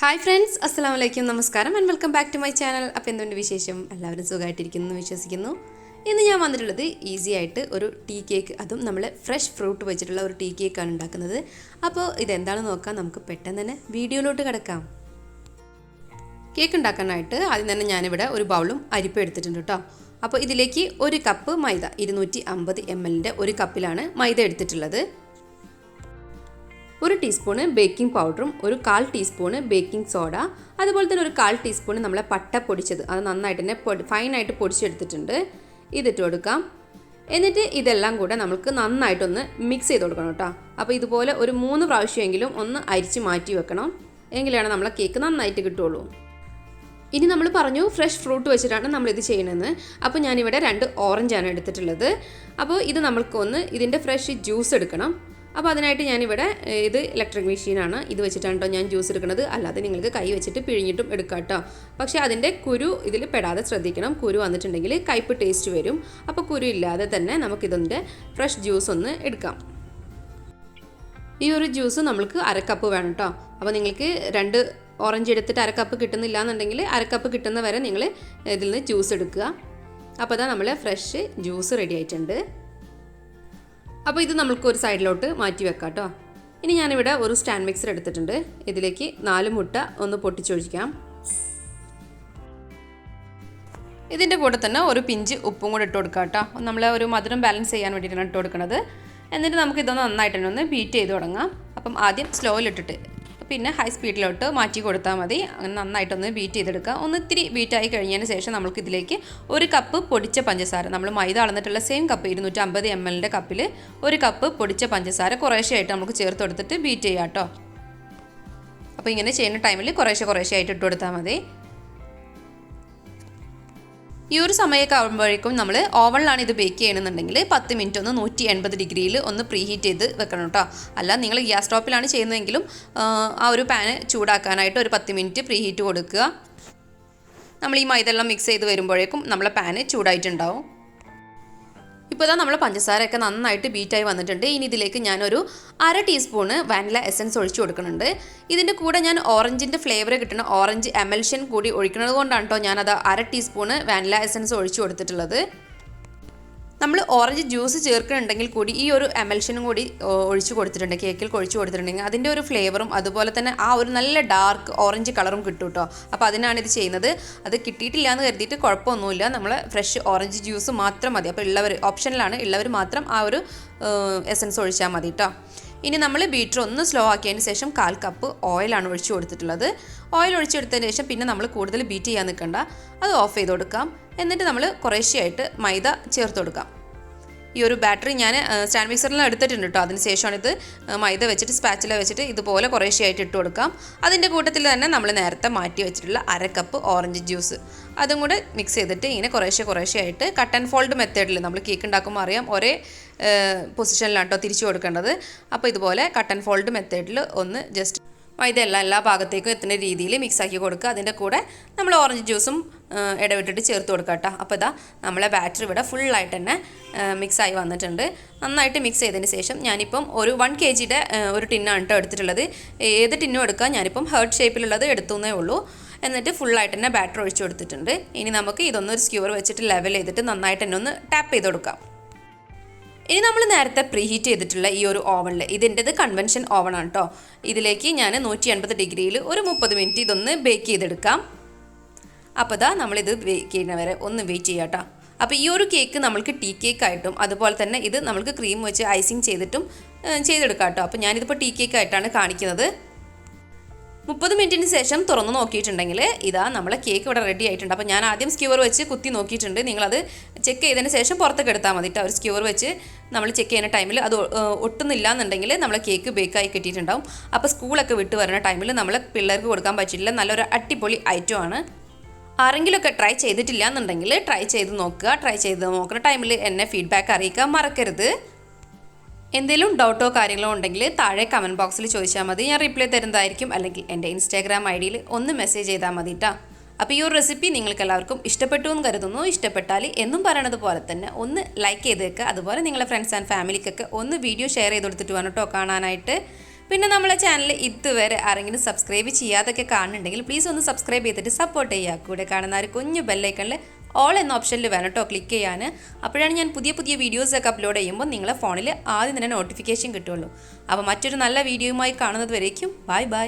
Hi friends, Assalamualaikum, Namaskaram and welcome back to my channel. അപ്പോൾ എന്തുണ്ട് വിശേഷം? എല്ലാവരും സുഖമായിട്ടിരിക്കുന്നു വിശ്വസിക്കുന്നു. ഇന്ന് ഞാൻ വന്നിട്ടുള്ളത് ഈസി ആയിട്ട് ഒരു ടീ കേക്ക്, അതും നമ്മൾ ഫ്രഷ് ഫ്രൂട്ട് വെച്ചിട്ടുള്ള ഒരു ടീ കേക്ക് ആണ് ഉണ്ടാക്കുന്നത്. അപ്പോൾ ഇതെന്താണെന്ന് നോക്കാം, നമുക്ക് പെട്ടെന്ന് തന്നെ വീഡിയോയിലോട്ട് കിടക്കാം. കേക്ക് ഉണ്ടാക്കാനായിട്ട് ആദ്യം തന്നെ ഞാനിവിടെ ഒരു ബൗളും അരിപ്പ എടുത്തിട്ടുണ്ട് കേട്ടോ. അപ്പോൾ ഇതിലേക്ക് ഒരു കപ്പ് മൈദ, 250 ml ഒരു കപ്പിലാണ് മൈദ എടുത്തിട്ടുള്ളത്. ഒരു ടീസ്പൂണ് ബേക്കിംഗ് പൗഡറും ഒരു 1/4 ടീസ്പൂണ് ബേക്കിംഗ് സോഡ, അതുപോലെ തന്നെ ഒരു 1/4 ടീസ്പൂണ് നമ്മളെ പട്ട പൊടിച്ചത്, അത് നന്നായിട്ട് തന്നെ ഫൈനായിട്ട് പൊടിച്ചെടുത്തിട്ടുണ്ട്. ഇതിട്ട് കൊടുക്കാം. എന്നിട്ട് ഇതെല്ലാം കൂടെ നമുക്ക് നന്നായിട്ടൊന്ന് മിക്സ് ചെയ്ത് കൊടുക്കണം കേട്ടോ. അപ്പോൾ ഇതുപോലെ ഒരു 3 പ്രാവശ്യമെങ്കിലും ഒന്ന് അരിച്ച് മാറ്റി വെക്കണം, എങ്കിലാണ് നമ്മളെ കേക്ക് നന്നായിട്ട് കിട്ടുള്ളൂ. ഇനി നമ്മൾ പറഞ്ഞു ഫ്രഷ് ഫ്രൂട്ട് വെച്ചിട്ടാണ് നമ്മളിത് ചെയ്യണമെന്ന്. അപ്പോൾ ഞാനിവിടെ 2 ഓറഞ്ചാണ് എടുത്തിട്ടുള്ളത്. അപ്പോൾ ഇത് നമ്മൾക്കൊന്ന് ഇതിൻ്റെ ഫ്രഷ് ജ്യൂസ് എടുക്കണം. അപ്പോൾ അതിനായിട്ട് ഞാനിവിടെ ഇത് ഇലക്ട്രിക് മെഷീനാണ്, ഇത് വെച്ചിട്ടാണ് കേട്ടോ ഞാൻ ജ്യൂസ് എടുക്കുന്നത്. അല്ലാതെ നിങ്ങൾക്ക് കൈ വെച്ചിട്ട് പിഴിഞ്ഞിട്ടും എടുക്കാം കേട്ടോ. പക്ഷേ അതിൻ്റെ കുരു ഇതിൽ പെടാതെ ശ്രദ്ധിക്കണം. കുരു വന്നിട്ടുണ്ടെങ്കിൽ കയ്പ്പ് ടേസ്റ്റ് വരും. അപ്പോൾ കുരു ഇല്ലാതെ തന്നെ നമുക്കിതിൻ്റെ ഫ്രഷ് ജ്യൂസ് ഒന്ന് എടുക്കാം. ഈ ഒരു ജ്യൂസ് നമ്മൾക്ക് 1/2 കപ്പ് വേണം കേട്ടോ. അപ്പോൾ നിങ്ങൾക്ക് 2 ഓറഞ്ച് എടുത്തിട്ട് 1/2 കപ്പ് കിട്ടുന്നില്ല എന്നുണ്ടെങ്കിൽ 1/2 കപ്പ് കിട്ടുന്ന വരെ നിങ്ങൾ ഇതിൽ നിന്ന് ജ്യൂസ് എടുക്കുക. അപ്പോൾ അതാ നമ്മൾ ഫ്രഷ് ജ്യൂസ് റെഡി ആയിട്ടുണ്ട്. അപ്പോൾ ഇത് നമുക്ക് ഒരു സൈഡിലോട്ട് മാറ്റി വെക്കാം കേട്ടോ. ഇനി ഞാനിവിടെ ഒരു സ്റ്റാൻഡ് മിക്സർ എടുത്തിട്ടുണ്ട്. ഇതിലേക്ക് 4 മുട്ട ഒന്ന് പൊട്ടിച്ചൊഴിക്കാം. ഇതിൻ്റെ കൂടെ തന്നെ ഒരു പിഞ്ച് ഉപ്പും കൂടെ ഇട്ട് കൊടുക്കാം കേട്ടോ. നമ്മൾ ഒരു മധുരം ബാലൻസ് ചെയ്യാൻ വേണ്ടിയിട്ടാണ് ഇട്ട് കൊടുക്കുന്നത്. എന്നിട്ട് നമുക്ക് ഇതൊന്ന് നന്നായിട്ട് തന്നെ ഒന്ന് ബീറ്റ് ചെയ്ത് തുടങ്ങാം. അപ്പം ആദ്യം സ്ലോയിലിട്ടിട്ട് പിന്നെ ഹൈ സ്പീഡിലോട്ട് മാറ്റി കൊടുത്താൽ മതി. അങ്ങനെ നന്നായിട്ടൊന്ന് ബീറ്റ് ചെയ്തെടുക്കുക. ഒന്ന് ഇത്തിരി ബീറ്റായി കഴിഞ്ഞതിന് ശേഷം നമുക്ക് ഇതിലേക്ക് 1 കപ്പ് പൊടിച്ച പഞ്ചസാര, നമ്മൾ മൈദ അളന്നിട്ടുള്ള സെയിം കപ്പ് 250 ml കപ്പിൽ 1 കപ്പ് പൊടിച്ച പഞ്ചസാര കുറേശ്ശെയായിട്ട് നമുക്ക് ചേർത്ത് കൊടുത്തിട്ട് ബീറ്റ് ചെയ്യാം കേട്ടോ. അപ്പോൾ ഇങ്ങനെ ചെയ്യുന്ന ടൈമിൽ കുറേശ്ശെ ആയിട്ട് ഇട്ട് കൊടുത്താൽ മതി. ഈ ഒരു സമയമൊക്കെ ആകുമ്പോഴേക്കും നമ്മൾ ഓവനിലാണ് ഇത് ബേക്ക് ചെയ്യണമെന്നുണ്ടെങ്കിൽ 10 മിനിറ്റ് ഒന്ന് 180 ഡിഗ്രിയിൽ ഒന്ന് പ്രീ ഹീറ്റ് ചെയ്ത് വെക്കണം കേട്ടോ. അല്ല നിങ്ങൾ ഗ്യാസ് സ്റ്റോപ്പിലാണ് ചെയ്യുന്നതെങ്കിലും ആ ഒരു പാന് ചൂടാക്കാനായിട്ട് ഒരു 10 മിനിറ്റ് പ്രീ ഹീറ്റ് കൊടുക്കുക. നമ്മൾ ഈ മൈദെല്ലാം മിക്സ് ചെയ്ത് വരുമ്പോഴേക്കും നമ്മളെ പാന് ചൂടായിട്ടുണ്ടാവും. ഇപ്പോൾ ഇതാ നമ്മൾ പഞ്ചസാരയൊക്കെ നന്നായിട്ട് ബീറ്റായി വന്നിട്ടുണ്ട്. ഇനി ഇതിലേക്ക് ഞാനൊരു 1/2 ടീസ്പൂണ് വാനില എസൻസ് ഒഴിച്ച് കൊടുക്കുന്നുണ്ട്. ഇതിൻ്റെ കൂടെ ഞാൻ ഓറഞ്ചിൻ്റെ ഫ്ലേവർ കിട്ടുന്ന ഓറഞ്ച് എമൽഷൻ കൂടി ഒഴിക്കുന്നത് കൊണ്ടാണ് കേട്ടോ ഞാനത് 1/2 ടീസ്പൂണ് വാനില എസൻസ് ഒഴിച്ച് കൊടുത്തിട്ടുള്ളത്. നമ്മൾ ഓറഞ്ച് ജ്യൂസ് ചേർക്കുന്നുണ്ടെങ്കിൽ കൂടി ഈ ഒരു എമൽഷനും കൂടി ഒഴിച്ച് കൊടുത്തിട്ടുണ്ട്, കേക്കിൽ ഒഴിച്ച് കൊടുത്തിട്ടുണ്ടെങ്കിൽ അതിൻ്റെ ഒരു ഫ്ലേവറും അതുപോലെ തന്നെ ആ ഒരു നല്ല ഡാർക്ക് ഓറഞ്ച് കളറും കിട്ടും കേട്ടോ. അപ്പോൾ അതിനാണ് ഇത് ചെയ്യുന്നത്. അത് കിട്ടിയിട്ടില്ല എന്ന് കരുതിയിട്ട് കുഴപ്പമൊന്നുമില്ല, നമ്മൾ ഫ്രഷ് ഓറഞ്ച് ജ്യൂസ് മാത്രം മതി. അപ്പോൾ ഉള്ളവർ ഓപ്ഷനിലാണ്, ഉള്ളവർ മാത്രം ആ ഒരു എസൻസ് ഒഴിച്ചാൽ മതി കേട്ടോ. ഇനി നമ്മൾ ബീറ്റർ ഒന്ന് സ്ലോ ആക്കിയതിന് ശേഷം 1/4 കപ്പ് ഓയിലാണ് ഒഴിച്ച് കൊടുത്തിട്ടുള്ളത്. ഓയിൽ ഒഴിച്ചെടുത്തതിന് ശേഷം പിന്നെ നമ്മൾ കൂടുതൽ ബീറ്റ് ചെയ്യാൻ നിൽക്കണ്ട, അത് ഓഫ് ചെയ്ത് കൊടുക്കാം. എന്നിട്ട് നമ്മൾ കുറേശ്ശെയായിട്ട് മൈദ ചേർത്ത് കൊടുക്കാം. ഈ ഒരു ബാറ്ററി ഞാൻ സ്റ്റാൻഡ് മിക്സറിൽ എടുത്തിട്ടുണ്ട് കേട്ടോ. അതിന് ശേഷമാണ് ഇത് മൈദ വെച്ചിട്ട് സ്പാച്ചില വെച്ചിട്ട് ഇതുപോലെ കുറേശ്ശെയായിട്ട് ഇട്ട് കൊടുക്കാം. അതിൻ്റെ കൂട്ടത്തിൽ തന്നെ നമ്മൾ നേരത്തെ മാറ്റി വെച്ചിട്ടുള്ള 1/2 കപ്പ് ഓറഞ്ച് ജ്യൂസ് അതും കൂടെ മിക്സ് ചെയ്തിട്ട് ഇങ്ങനെ കുറേശ്ശെയായിട്ട് കട്ട് ആൻഡ് ഫോൾഡ് മെത്തേഡിൽ നമ്മൾ കേക്ക് ഉണ്ടാക്കുമ്പോൾ അറിയാം ഒരേ പൊസിഷനിലാണ് കേട്ടോ തിരിച്ചു കൊടുക്കേണ്ടത്. അപ്പോൾ ഇതുപോലെ കട്ട് ആൻഡ് ഫോൾഡ് മെത്തേഡിൽ ഒന്ന് ജസ്റ്റ് മൈദ എല്ലാ ഭാഗത്തേക്കും എത്തുന്ന രീതിയിൽ മിക്സാക്കി കൊടുക്കുക. അതിൻ്റെ കൂടെ നമ്മൾ ഓറഞ്ച് ജ്യൂസും ഇടവിട്ടിട്ട് ചേർത്ത് കൊടുക്കുക കേട്ടോ. അപ്പോൾ ഇതാ നമ്മളെ ബാറ്ററി ഇവിടെ ഫുള്ളായിട്ട് തന്നെ മിക്സായി വന്നിട്ടുണ്ട്. നന്നായിട്ട് മിക്സ് ചെയ്തതിന് ശേഷം ഞാനിപ്പം ഒരു 1 kgയുടെ ഒരു ടിന്നാണ് കേട്ടോ എടുത്തിട്ടുള്ളത്. ഏത് ടിന്നും എടുക്കാം, ഞാനിപ്പം ഹേർട്ട് ഷേപ്പിലുള്ളത് എടുത്തുന്നേ ഉള്ളൂ. എന്നിട്ട് ഫുള്ളായിട്ട് തന്നെ ബാറ്റർ ഒഴിച്ച് കൊടുത്തിട്ടുണ്ട്. ഇനി നമുക്ക് ഇതൊന്നൊരു സ്ക്യൂർ വെച്ചിട്ട് ലെവൽ ചെയ്തിട്ട് നന്നായിട്ട് തന്നെ ഒന്ന് ടാപ്പ് ചെയ്ത് കൊടുക്കാം. ഇനി നമ്മൾ നേരത്തെ പ്രീ ഹീറ്റ് ചെയ്തിട്ടുള്ള ഈ ഒരു ഓവനിൽ, ഇതിൻ്റെത് കൺവെൻഷൻ ഓവനാണ് കേട്ടോ, ഇതിലേക്ക് ഞാൻ 180 ഡിഗ്രിയിൽ ഒരു 30 മിനിറ്റ് ഇതൊന്ന് ബേക്ക് ചെയ്തെടുക്കാം. അപ്പോൾ ഇതാ നമ്മളിത് ബേക്ക് ചെയ്യുന്നവരെ ഒന്ന് വെയിറ്റ് ചെയ്യാം കേട്ടോ. അപ്പോൾ ഈ ഒരു കേക്ക് നമ്മൾക്ക് ടീ കേക്ക് ആയിട്ടും അതുപോലെ തന്നെ ഇത് നമ്മൾക്ക് ക്രീം വെച്ച് ഐസിങ് ചെയ്തിട്ടും ചെയ്തെടുക്കാം കേട്ടോ. അപ്പോൾ ഞാനിതിപ്പോൾ ടീ കേക്ക് ആയിട്ടാണ് കാണിക്കുന്നത്. 30 മിനിറ്റിന് ശേഷം തുറന്ന് നോക്കിയിട്ടുണ്ടെങ്കിൽ ഇതാ നമ്മളെ കേക്ക് ഇവിടെ റെഡി ആയിട്ടുണ്ട്. അപ്പോൾ ഞാൻ ആദ്യം സ്ക്യൂർ വെച്ച് കുത്തി നോക്കിയിട്ടുണ്ട്. നിങ്ങളത് ചെക്ക് ചെയ്തതിന് ശേഷം പുറത്തേക്ക് എടുത്താൽ മതി കേട്ടോ. ഒരു സ്ക്യൂർ വെച്ച് നമ്മൾ ചെക്ക് ചെയ്യുന്ന ടൈമിൽ അത് ഒട്ടുന്നില്ല എന്നുണ്ടെങ്കിൽ നമ്മളെ കേക്ക് ബേക്കായി കിട്ടിയിട്ടുണ്ടാവും. അപ്പോൾ സ്കൂളൊക്കെ വിട്ട് വരുന്ന ടൈമിൽ നമ്മൾ പിള്ളേർക്ക് കൊടുക്കാൻ പറ്റില്ല, നല്ലൊരു അടിപൊളി ഐറ്റമാണ്. ആരെങ്കിലുമൊക്കെ ട്രൈ ചെയ്തിട്ടില്ല എന്നുണ്ടെങ്കിൽ ട്രൈ ചെയ്ത് നോക്കുക. ട്രൈ ചെയ്ത് നോക്കുന്ന ടൈമിൽ എന്നെ ഫീഡ്ബാക്ക് അറിയിക്കാൻ മറക്കരുത്. എന്തെങ്കിലും ഡൗട്ടോ കാര്യങ്ങളോ ഉണ്ടെങ്കിൽ താഴെ കമൻറ്റ് ബോക്സിൽ ചോദിച്ചാൽ മതി, ഞാൻ റിപ്ലൈ തരുന്നതായിരിക്കും. അല്ലെങ്കിൽ എൻ്റെ ഇൻസ്റ്റാഗ്രാം ID ഒന്ന് മെസ്സേജ് ചെയ്താൽ മതി കേട്ടോ. അപ്പോൾ ഈ ഒരു റെസിപ്പി നിങ്ങൾക്ക് എല്ലാവർക്കും ഇഷ്ടപ്പെട്ടു എന്ന് കരുതുന്നു. ഇഷ്ടപ്പെട്ടാൽ എന്നും പറയണത് പോലെ തന്നെ ഒന്ന് ലൈക്ക് ചെയ്ത് വെക്കുക. അതുപോലെ നിങ്ങളുടെ ഫ്രണ്ട്സ് ആൻഡ് ഫാമിലിക്കൊക്കെ ഒന്ന് വീഡിയോ ഷെയർ ചെയ്ത് കൊടുത്തിട്ട് വേണം കേട്ടോ കാണാനായിട്ട്. പിന്നെ നമ്മളെ ചാനൽ ഇതുവരെ ആരെങ്കിലും സബ്സ്ക്രൈബ് ചെയ്യാതൊക്കെ കാണുന്നുണ്ടെങ്കിൽ പ്ലീസ് ഒന്ന് സബ്സ്ക്രൈബ് ചെയ്തിട്ട് സപ്പോർട്ട് ചെയ്യുക. കൂടെ കാണുന്ന ഒരു കുഞ്ഞു ബെല്ലൈക്കണിൽ ഓൾ എന്ന ഓപ്ഷനിൽ വേണം കേട്ടോ ക്ലിക്ക് ചെയ്യാൻ. അപ്പോഴാണ് ഞാൻ പുതിയ വീഡിയോസൊക്കെ അപ്ലോഡ് ചെയ്യുമ്പോൾ നിങ്ങളെ ഫോണിൽ ആദ്യം തന്നെ നോട്ടിഫിക്കേഷൻ കിട്ടുള്ളൂ. അപ്പോൾ മറ്റൊരു നല്ല വീഡിയോയുമായി കാണുന്നത് വരേക്കും ബൈ.